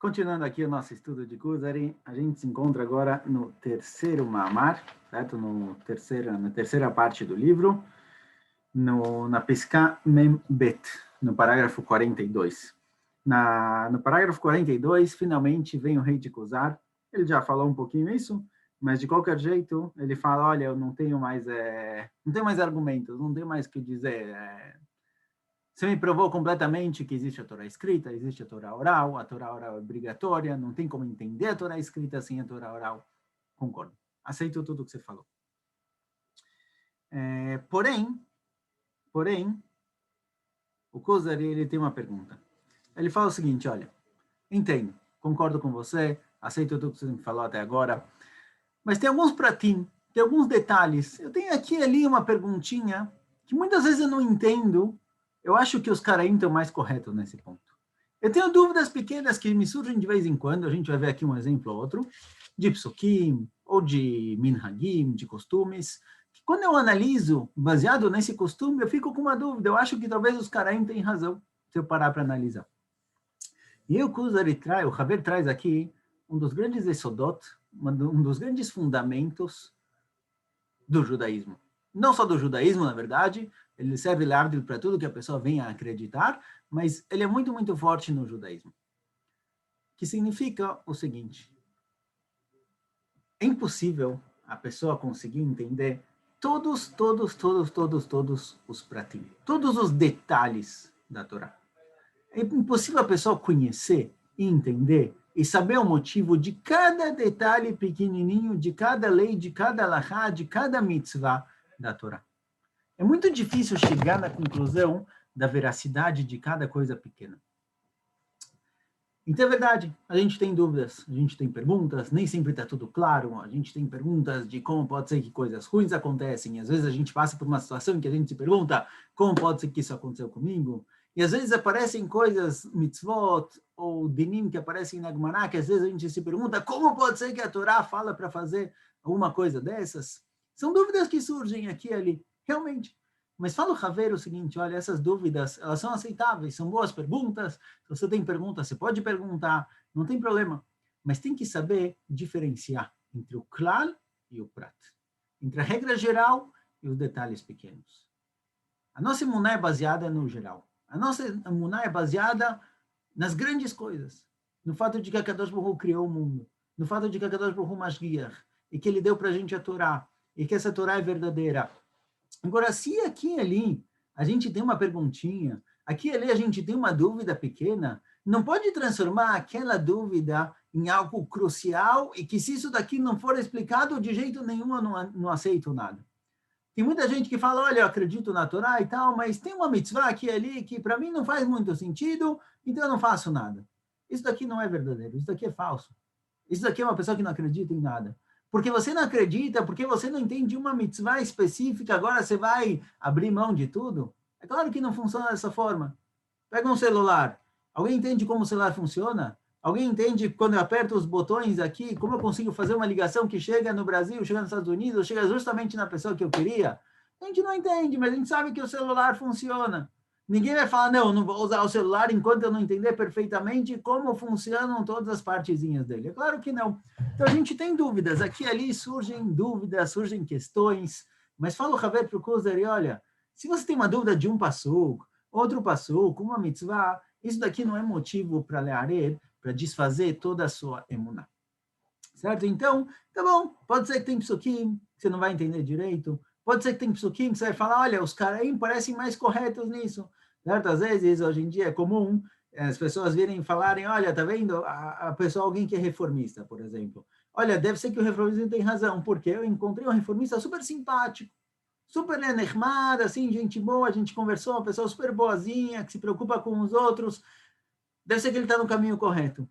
Continuando aqui o nosso estudo de Kuzari, a gente se encontra agora no terceiro Mamar, certo? Na terceira parte do livro, na Pesca Mem Bet, no parágrafo 42. No parágrafo 42, finalmente vem o rei de Kuzar. Ele já falou um pouquinho isso, mas de qualquer jeito, ele fala, olha, eu não tenho mais argumentos, não tenho mais o que dizer. Você me provou completamente que existe a Torá escrita, existe a Torá oral é obrigatória, não tem como entender a Torá escrita sem a Torá oral. Concordo. Aceito tudo o que você falou. Porém, o Kuzari, ele tem uma pergunta. Ele fala o seguinte, olha, entendo, concordo com você, aceito tudo que você me falou até agora, mas tem alguns pratim, tem alguns detalhes. Eu tenho aqui e ali uma perguntinha que muitas vezes eu não entendo. Eu acho que os Karaim estão mais corretos nesse ponto. Eu tenho dúvidas pequenas que me surgem de vez em quando, a gente vai ver aqui um exemplo ou outro, de psukim, ou de minhagim, de costumes, que quando eu analiso, baseado nesse costume, eu fico com uma dúvida. Eu acho que talvez os Karaim tenham razão, se eu parar para analisar. E o Haber traz aqui um dos grandes esodot, um dos grandes fundamentos do judaísmo. Não só do judaísmo, na verdade, ele serve lábio para tudo que a pessoa venha a acreditar, mas ele é muito, muito forte no judaísmo. Que significa o seguinte: é impossível a pessoa conseguir entender todos os pratim, todos os detalhes da Torá. É impossível a pessoa conhecer e entender e saber o motivo de cada detalhe pequenininho, de cada lei, de cada alahá, de cada mitzvah da Torá. É muito difícil chegar na conclusão da veracidade de cada coisa pequena. Então é verdade, a gente tem dúvidas, a gente tem perguntas, nem sempre está tudo claro, a gente tem perguntas de como pode ser que coisas ruins acontecem, e às vezes a gente passa por uma situação em que a gente se pergunta como pode ser que isso aconteceu comigo, e às vezes aparecem coisas, mitzvot, ou dinim que aparecem na Gemara, que às vezes a gente se pergunta como pode ser que a Torá fala para fazer alguma coisa dessas. São dúvidas que surgem aqui e ali, realmente. Mas fala o Haver o seguinte, olha, essas dúvidas, elas são aceitáveis, são boas perguntas. Se você tem perguntas, você pode perguntar, não tem problema. Mas tem que saber diferenciar entre o klal e o prat. Entre a regra geral e os detalhes pequenos. A nossa emuná é baseada no geral. A nossa emuná é baseada nas grandes coisas. No fato de que a Kadosh Baruch Hu criou o mundo. No fato de que a Kadosh Baruch Hu mashgiach. E que ele deu para a gente a Torá. E que essa Torá é verdadeira. Agora, se aqui e ali a gente tem uma perguntinha, aqui e ali a gente tem uma dúvida pequena, não pode transformar aquela dúvida em algo crucial e que se isso daqui não for explicado, de jeito nenhum eu não aceito nada. Tem muita gente que fala, olha, eu acredito na Torá e tal, mas tem uma mitzvah aqui e ali que para mim não faz muito sentido, então eu não faço nada. Isso daqui não é verdadeiro, isso daqui é falso. Isso daqui é uma pessoa que não acredita em nada. Porque você não acredita, porque você não entende uma mitzvah específica, agora você vai abrir mão de tudo? É claro que não funciona dessa forma. Pega um celular. Alguém entende como o celular funciona? Alguém entende quando eu aperto os botões aqui, como eu consigo fazer uma ligação que chega no Brasil, chega nos Estados Unidos, chega justamente na pessoa que eu queria? A gente não entende, mas a gente sabe que o celular funciona. Ninguém vai falar, não, eu não vou usar o celular enquanto eu não entender perfeitamente como funcionam todas as partezinhas dele. É claro que não. Então a gente tem dúvidas. Aqui e ali surgem dúvidas, surgem questões. Mas fala o Haver para o Kuzari, olha, se você tem uma dúvida de um passuco, outro passuco, uma mitzvah, isso daqui não é motivo para learer, para desfazer toda a sua emuná. Certo? Então, tá bom, pode ser que tem psukim, que você não vai entender direito. Pode ser que tem psukim que você vai falar, olha, os Karaim parecem mais corretos nisso. Certo? Às vezes, hoje em dia, é comum as pessoas virem e falarem, olha, tá vendo? A pessoa, alguém que é reformista, por exemplo. Olha, deve ser que o reformista tem razão, porque eu encontrei um reformista super simpático, super nehmada, assim, gente boa, a gente conversou, uma pessoa super boazinha, que se preocupa com os outros, deve ser que ele está no caminho correto.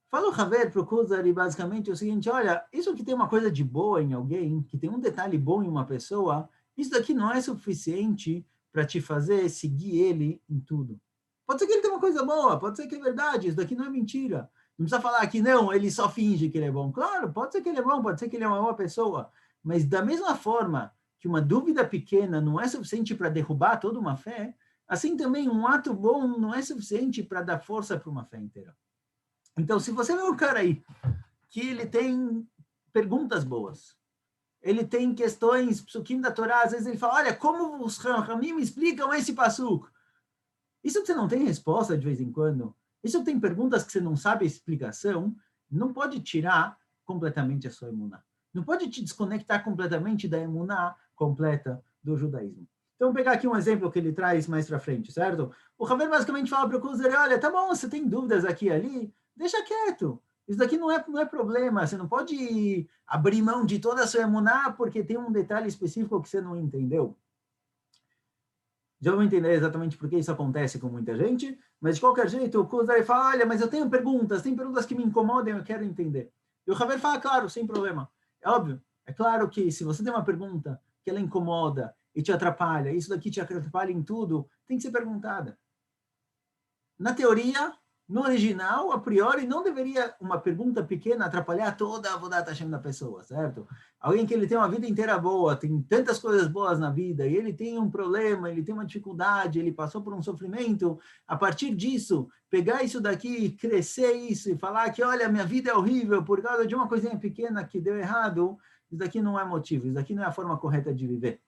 Fala o Haver para o Kuzari basicamente o seguinte, olha, isso que tem uma coisa de boa em alguém, que tem um detalhe bom em uma pessoa, isso daqui não é suficiente para te fazer seguir ele em tudo. Pode ser que ele tenha uma coisa boa, pode ser que é verdade, isso daqui não é mentira. Não precisa falar que não, ele só finge que ele é bom. Claro, pode ser que ele é bom, pode ser que ele é uma boa pessoa, mas da mesma forma que uma dúvida pequena não é suficiente para derrubar toda uma fé, assim também um ato bom não é suficiente para dar força para uma fé inteira. Então, se você vê um cara aí que ele tem perguntas boas, ele tem questões, psukim da Torá, às vezes ele fala, olha, como os Ramim explicam esse passuco? Isso que você não tem resposta de vez em quando, isso que tem perguntas que você não sabe a explicação, não pode tirar completamente a sua emuná. Não pode te desconectar completamente da emuná completa do judaísmo. Então, vou pegar aqui um exemplo que ele traz mais para frente, certo? O Haver basicamente fala para o Kuzer, olha, tá bom, você tem dúvidas aqui e ali, deixa quieto. Isso daqui não é problema, você não pode abrir mão de toda a sua emuná porque tem um detalhe específico que você não entendeu. Já vou entender exatamente por que isso acontece com muita gente, mas de qualquer jeito, o Kuzari fala, olha, mas eu tenho perguntas, tem perguntas que me incomodam, eu quero entender. E o Haver fala, claro, sem problema. É óbvio, é claro que se você tem uma pergunta que ela incomoda e te atrapalha, isso daqui te atrapalha em tudo, tem que ser perguntada. Na teoria, no original, a priori, não deveria uma pergunta pequena atrapalhar toda a Avodat Hashem da pessoa, certo? Alguém que ele tem uma vida inteira boa, tem tantas coisas boas na vida, e ele tem um problema, ele tem uma dificuldade, ele passou por um sofrimento, a partir disso, pegar isso daqui, crescer isso e falar que, olha, minha vida é horrível por causa de uma coisinha pequena que deu errado, isso daqui não é motivo, isso daqui não é a forma correta de viver,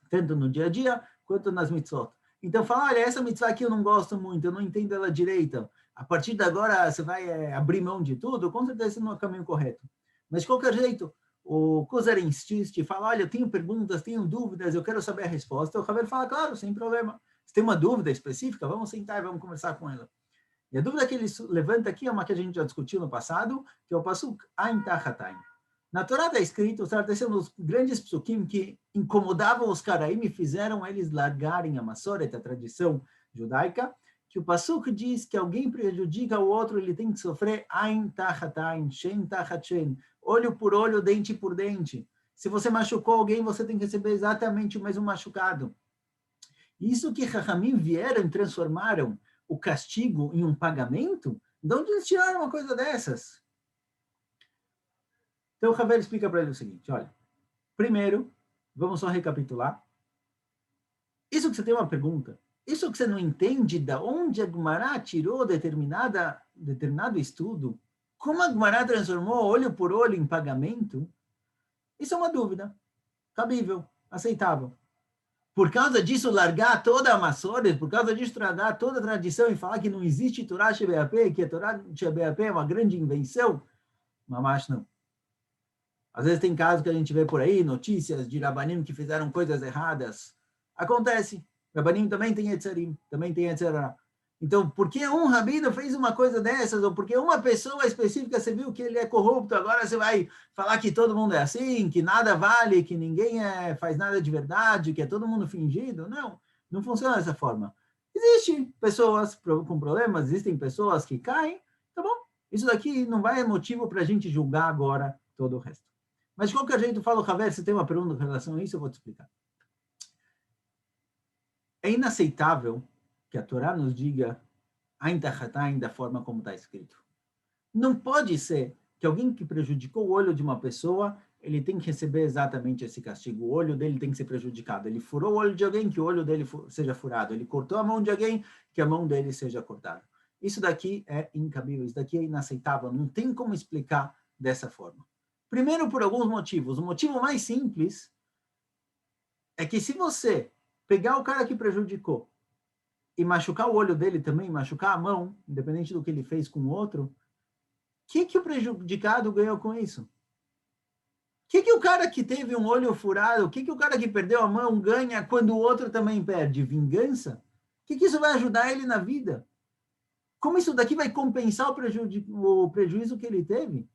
tanto no dia a dia quanto nas mitzvot. Então, fala, olha, essa mitzvah aqui eu não gosto muito, eu não entendo ela direito. A partir de agora você vai abrir mão de tudo, com certeza esse não é o caminho correto. Mas, de qualquer jeito, o Kuzer insiste, fala, olha, eu tenho perguntas, tenho dúvidas, eu quero saber a resposta. O Haver fala, claro, sem problema. Se tem uma dúvida específica, vamos sentar e vamos conversar com ela. E a dúvida que ele levanta aqui é uma que a gente já discutiu no passado, que é o Pasuk Ain Tachatayim. Na Torá está escrito, certo? Esse é um dos grandes psukim que incomodavam os Karaim e fizeram eles largarem a Masoret, a tradição judaica, que o Pasuk diz que alguém prejudica o outro, ele tem que sofrer Ain Tachat Ain, Shen Tachat Shen, olho por olho, dente por dente. Se você machucou alguém, você tem que receber exatamente o mesmo machucado. Isso que Rahamim vieram e transformaram o castigo em um pagamento? De onde eles tiraram uma coisa dessas? Então o Haver explica para ele o seguinte, olha, primeiro, vamos só recapitular. Isso que você tem uma pergunta, isso que você não entende de onde a Gumará tirou determinado estudo, como a Gumará transformou olho por olho em pagamento, isso é uma dúvida, cabível, aceitável. Por causa disso, largar toda a Masoret, por causa disso, largar toda a tradição e falar que não existe Torá Shebap, que a Torá Shebap é uma grande invenção, mas não. Às vezes tem casos que a gente vê por aí, notícias de Rabanim que fizeram coisas erradas. Acontece. Rabanim também tem Etzarim, também tem Etzerá. Então, porque um rabino fez uma coisa dessas, ou porque uma pessoa específica você viu que ele é corrupto, agora você vai falar que todo mundo é assim, que nada vale, que ninguém faz nada de verdade, que é todo mundo fingido? Não, não funciona dessa forma. Existem pessoas com problemas, existem pessoas que caem, tá bom? Isso daqui não vai motivo para a gente julgar agora todo o resto. Mas de qualquer jeito, falo, Javier, se tem uma pergunta com relação a isso, eu vou te explicar. É inaceitável que a Torá nos diga ainda da forma como está escrito. Não pode ser que alguém que prejudicou o olho de uma pessoa, ele tem que receber exatamente esse castigo. O olho dele tem que ser prejudicado. Ele furou o olho de alguém, que o olho dele seja furado. Ele cortou a mão de alguém, que a mão dele seja cortada. Isso daqui é incabível, isso daqui é inaceitável. Não tem como explicar dessa forma. Primeiro, por alguns motivos. O motivo mais simples é que se você pegar o cara que prejudicou e machucar o olho dele também, machucar a mão, independente do que ele fez com o outro, o que o prejudicado ganhou com isso? O que o cara que teve um olho furado, o que o cara que perdeu a mão ganha quando o outro também perde? Vingança? O que isso vai ajudar ele na vida? Como isso daqui vai compensar o prejuízo que ele teve?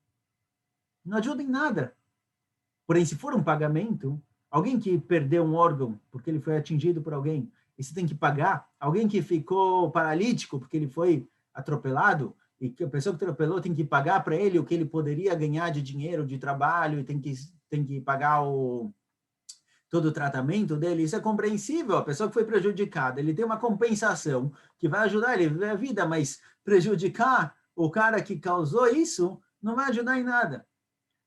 Não ajuda em nada. Porém, se for um pagamento, alguém que perdeu um órgão porque ele foi atingido por alguém, e você tem que pagar, alguém que ficou paralítico porque ele foi atropelado, e que a pessoa que atropelou tem que pagar para ele o que ele poderia ganhar de dinheiro, de trabalho, e tem que pagar todo o tratamento dele, isso é compreensível. A pessoa que foi prejudicada, ele tem uma compensação que vai ajudar ele a viver a vida, mas prejudicar o cara que causou isso não vai ajudar em nada.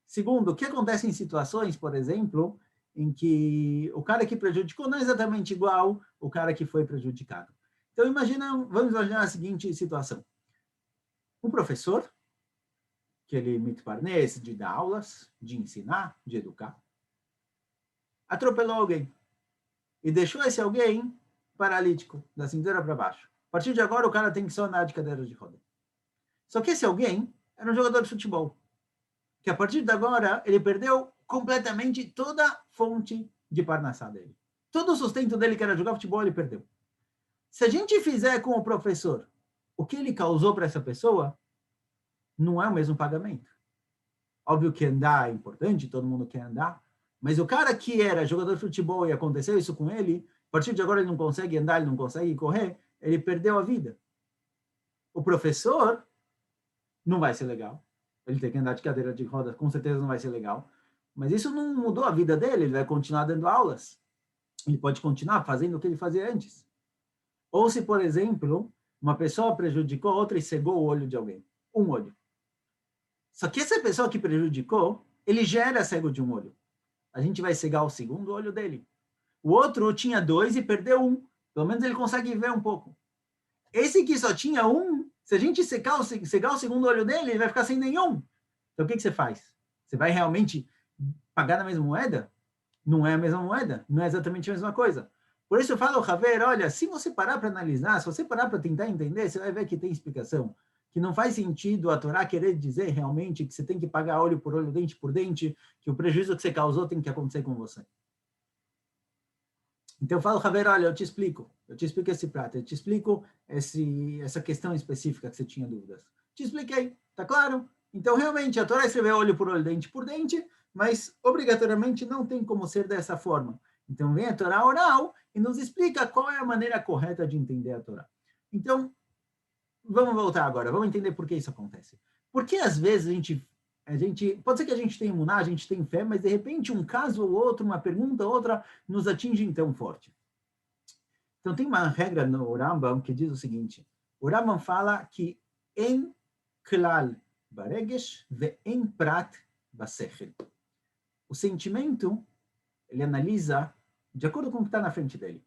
Segundo, o que acontece em situações, por exemplo, em que o cara que prejudicou não é exatamente igual o cara que foi prejudicado. Então, vamos imaginar a seguinte situação. Um professor, que ele mitparnes, de dar aulas, de ensinar, de educar, atropelou alguém e deixou esse alguém paralítico, da cintura para baixo. A partir de agora, o cara tem que só andar de cadeira de roda. Só que esse alguém era um jogador de futebol, que a partir de agora, ele perdeu completamente toda a fonte de parnassá dele. Todo o sustento dele, que era jogar futebol, ele perdeu. Se a gente fizer com o professor o que ele causou para essa pessoa, não é o mesmo pagamento. Óbvio que andar é importante, todo mundo quer andar, mas o cara que era jogador de futebol e aconteceu isso com ele, a partir de agora ele não consegue andar, ele não consegue correr, ele perdeu a vida. O professor não vai ser legal. Ele tem que andar de cadeira de rodas, com certeza não vai ser legal. Mas isso não mudou a vida dele, ele vai continuar dando aulas. Ele pode continuar fazendo o que ele fazia antes. Ou se, por exemplo, uma pessoa prejudicou outra e cegou o olho de alguém. Um olho. Só que essa pessoa que prejudicou, ele já era cego de um olho. A gente vai cegar o segundo olho dele. O outro tinha dois e perdeu um. Pelo menos ele consegue ver um pouco. Esse que só tinha um, se a gente cegar o segundo olho dele, ele vai ficar sem nenhum. Então, o que você faz? Você vai realmente pagar na mesma moeda? Não é a mesma moeda. Não é exatamente a mesma coisa. Por isso eu falo, Javier, olha, se você parar para analisar, se você parar para tentar entender, você vai ver que tem explicação. Que não faz sentido a Torá querer dizer realmente que você tem que pagar olho por olho, dente por dente, que o prejuízo que você causou tem que acontecer com você. Então eu falo, Javier, olha, eu te explico esse prato, eu te explico essa questão específica que você tinha dúvidas. Te expliquei, tá claro? Então realmente a Torá escreveu olho por olho, dente por dente, mas obrigatoriamente não tem como ser dessa forma. Então vem a Torá oral e nos explica qual é a maneira correta de entender a Torá. Então, vamos voltar agora, vamos entender por que isso acontece. Porque às vezes a gente pode ser que a gente tenha imuná, a gente tem fé, mas de repente um caso ou outro, uma pergunta ou outra, nos atinge tão forte. Então tem uma regra no Rambam que diz o seguinte, o Rambam fala que en klal baregesh ve en prat basechel. O sentimento, ele analisa de acordo com o que está na frente dele.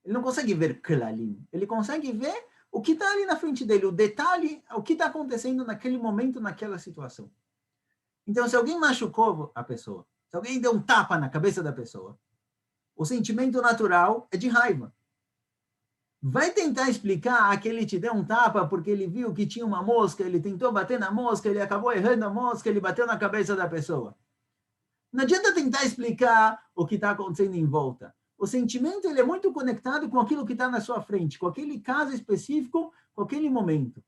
Ele não consegue ver klalim, ele consegue ver o que está ali na frente dele, o detalhe, o que está acontecendo naquele momento, naquela situação. Então, se alguém machucou a pessoa, se alguém deu um tapa na cabeça da pessoa, o sentimento natural é de raiva. Vai tentar explicar que ele te deu um tapa porque ele viu que tinha uma mosca, ele tentou bater na mosca, ele acabou errando a mosca, ele bateu na cabeça da pessoa. Não adianta tentar explicar o que está acontecendo em volta. O sentimento ele é muito conectado com aquilo que está na sua frente, com aquele caso específico, com aquele momento.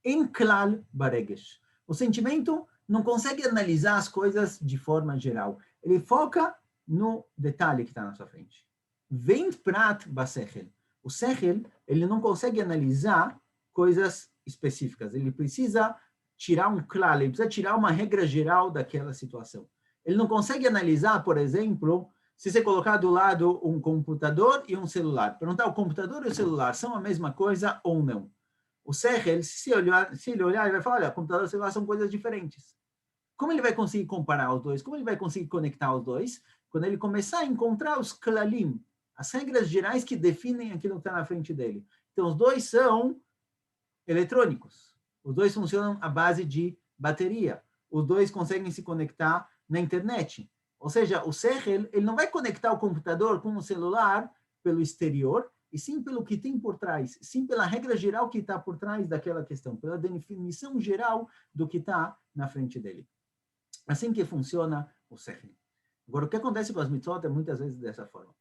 Em klal baregesh. O sentimento não consegue analisar as coisas de forma geral. Ele foca no detalhe que está na sua frente. Vem prat basechel. O sechel, ele não consegue analisar coisas específicas. Ele precisa tirar um klal, ele precisa tirar uma regra geral daquela situação. Ele não consegue analisar, por exemplo, se você colocar do lado um computador e um celular. Perguntar, o computador e o celular são a mesma coisa ou não? O Sechel, se ele olhar, ele vai falar, olha, computador e celular são coisas diferentes. Como ele vai conseguir comparar os dois? Como ele vai conseguir conectar os dois? Quando ele começar a encontrar os klalim, as regras gerais que definem aquilo que está na frente dele. Então, os dois são eletrônicos. Os dois funcionam à base de bateria. Os dois conseguem se conectar na internet. Ou seja, o Sechel, ele não vai conectar o computador com o celular pelo exterior, e sim pelo que tem por trás, sim pela regra geral que está por trás daquela questão, pela definição geral do que está na frente dele. Assim que funciona o Sechel. Agora, o que acontece com as mitzvot é muitas vezes dessa forma.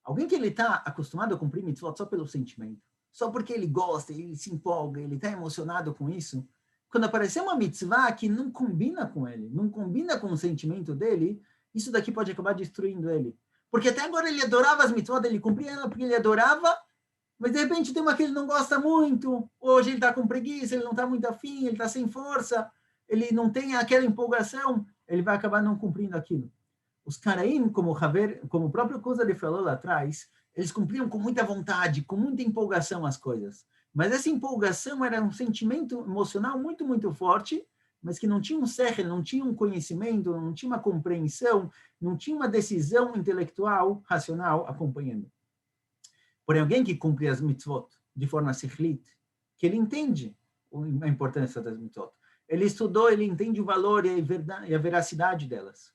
Alguém que ele está acostumado a cumprir mitzvot só pelo sentimento, só porque ele gosta, ele se empolga, ele está emocionado com isso, quando aparecer uma mitzvah que não combina com ele, não combina com o sentimento dele, isso daqui pode acabar destruindo ele. Porque até agora ele adorava as mitzvot, ele cumpria ela porque ele adorava, mas de repente tem uma que ele não gosta muito, hoje ele está com preguiça, ele não está muito afim, ele está sem força, ele não tem aquela empolgação, ele vai acabar não cumprindo aquilo. Os Caraim, como o próprio Kuzari falou lá atrás, eles cumpriam com muita vontade, com muita empolgação as coisas. Mas essa empolgação era um sentimento emocional muito, muito forte, mas que não tinha um sechel, não tinha um conhecimento, não tinha uma compreensão, não tinha uma decisão intelectual, racional acompanhando. Porém, alguém que cumpre as mitzvot de forma sechlit, que ele entende a importância das mitzvot. Ele estudou, ele entende o valor e a veracidade delas.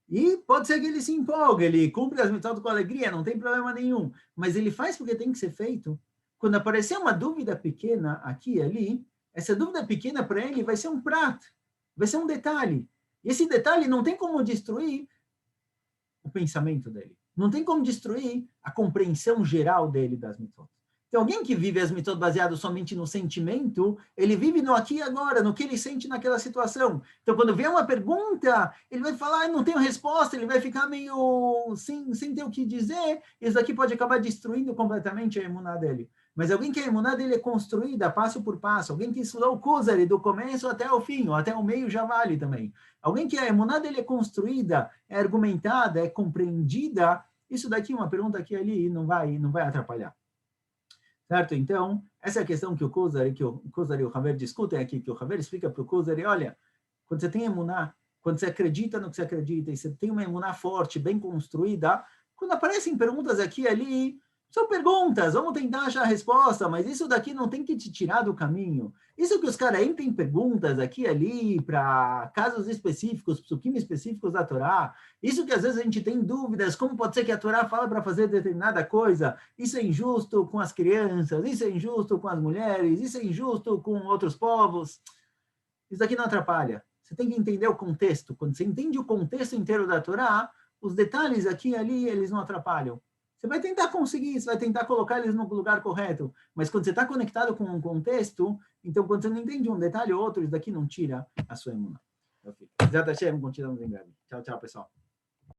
E pode ser que ele se empolgue, ele cumpre as mitzvot com alegria, não tem problema nenhum. Mas ele faz porque tem que ser feito. Quando aparecer uma dúvida pequena aqui e ali, essa dúvida pequena para ele vai ser um prato, vai ser um detalhe. E esse detalhe não tem como destruir o pensamento dele. Não tem como destruir a compreensão geral dele das mitzvot. Então, alguém que vive as mitzvot baseado somente no sentimento, ele vive no aqui e agora, no que ele sente naquela situação. Então, quando vem uma pergunta, ele vai falar, não tenho resposta, ele vai ficar meio sem ter o que dizer, isso daqui pode acabar destruindo completamente a emuná dele. Mas alguém que a emuná dele é construída passo por passo, alguém que estudou o Kuzari do começo até o fim, ou até o meio já vale também. Alguém que a emuná dele é construída, é argumentada, é compreendida, isso daqui, uma pergunta aqui e ali, não vai atrapalhar. Certo? Então, essa é a questão que o Kuzari e o Haver discutem aqui, que o Haver explica para o Kuzari, olha, quando você tem emuná, quando você acredita no que você acredita, e você tem uma emuná forte, bem construída, quando aparecem perguntas aqui e ali, são perguntas, vamos tentar achar a resposta, mas isso daqui não tem que te tirar do caminho. Isso que os caras entram perguntas aqui e ali, para casos específicos, psukim específicos da Torá, isso que às vezes a gente tem dúvidas, como pode ser que a Torá fala para fazer determinada coisa, isso é injusto com as crianças, isso é injusto com as mulheres, isso é injusto com outros povos. Isso daqui não atrapalha. Você tem que entender o contexto. Quando você entende o contexto inteiro da Torá, os detalhes aqui e ali, eles não atrapalham. Você vai tentar conseguir, você vai tentar colocar eles no lugar correto, mas quando você está conectado com um contexto, então quando você não entende um detalhe ou outro, isso daqui não tira a sua emuná. Ok. Já tá cheio, continuamos em breve. Tchau, tchau, pessoal.